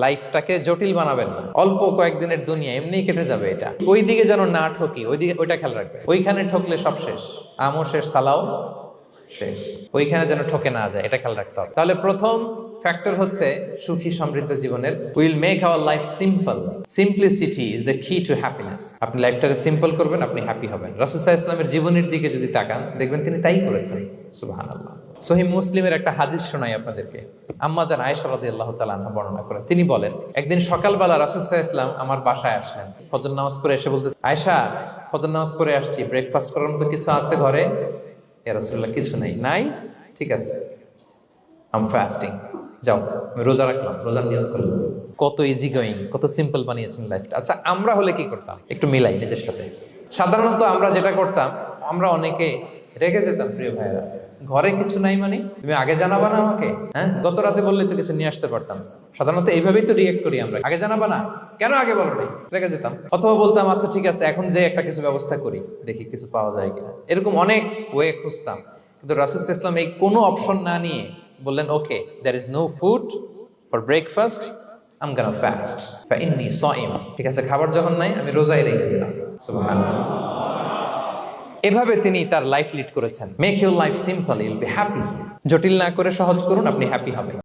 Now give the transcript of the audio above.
লাইফটাকে জটিল বানাবেন না। অল্প কয়েকদিনের দুনিয়া এমনিই কেটে যাবে, এটা ওই দিকে যেন না ঠকি, ওইটা খেয়াল রাখবে। ওইখানে ঠকলে সব শেষ, আমও শেষ, সালাও শেষ। ওইখানে যেন ঠকে না যায়, এটা খেয়াল রাখতে হবে। তাহলে প্রথম ফ্যাক্টর হচ্ছে সুখী সমৃদ্ধ জীবনের will make our life simple. Simplicity is the কি টু হ্যাপিনেস। আপনি লাইফটাকে সিম্পল করবেন, আপনি হ্যাপি হবেন। রাসূল সাল্লাল্লাহু আলাইহি ওয়াসাল্লামের জীবনের দিকে যদি তাকান, দেখবেন তিনি তাই করেছেন। সুবহানাল্লাহ। সহিহ মুসলিমের একটা হাদিস শোনাই আপনাদেরকে। আম্মা জান আয়েশা রাদিয়াল্লাহু তাআলা আনহা বর্ণনা করেন। তিনি বলেন, একদিন সকালবেলা রাসূল সাল্লাল্লাহু আলাইহি ওয়াসাল্লাম আমার বাসায় আসলেন। ফজর নামাজ পড়ে এসে বলতে, আয়েশা ফজর নামাজ পড়ে আসছি, ব্রেকফাস্ট করার মতো কিছু আছে ঘরে? ইয়া রাসূলুল্লাহ, কিছু নাই। নাই? ঠিক আছে, আম ফাস্টিং, যাও আমি রোজা রাখলাম, রোজার নিয়ত করলাম। কত ইজি গোয়িং, কত সিম্পল বানিয়েছেন লাইফটা। আচ্ছা, আমরা হলে কি করতাম? একটু মিলাই নিজের সাথে। সাধারণত আমরা যেটা করতাম, আমরা অনেকে রেগে যেতাম। প্রিয় ভাইরা, ঘরে কিছু নাই মানে তুমি আগে জানাবা না আমাকে? হ্যাঁ, গত রাতে বললে তো কিছু নিয়ে আসতে পারতাম। সাধারণত এইভাবেই তো রিয়েক্ট করি আমরা, আগে জানাবা না কেন, আগে বলো নাই, রেগে যেতাম। অথবা বলতাম, আচ্ছা ঠিক আছে, এখন যে একটা কিছু ব্যবস্থা করি, দেখি কিছু পাওয়া যায় কিনা। এরকম অনেক ওয়ে খুঁজতাম। কিন্তু রাসূল সাল্লাল্লাহু আলাইহি ওয়াসাল্লাম এই কোনো অপশন না নিয়ে বললেন, okay, there is no food for breakfast, I'm gonna fast ফাইন্নী সাইম। ঠিক আছে, খাবার যখন নাই, আমি রোজাই রেখে দিলাম। সুবহানাল্লাহ। এভাবে তিনি তার লাইফ লিড করেছেন। Make your life simple, you'll be happy. জটিল না করে সহজ করুন, আপনি হ্যাপি হবেন।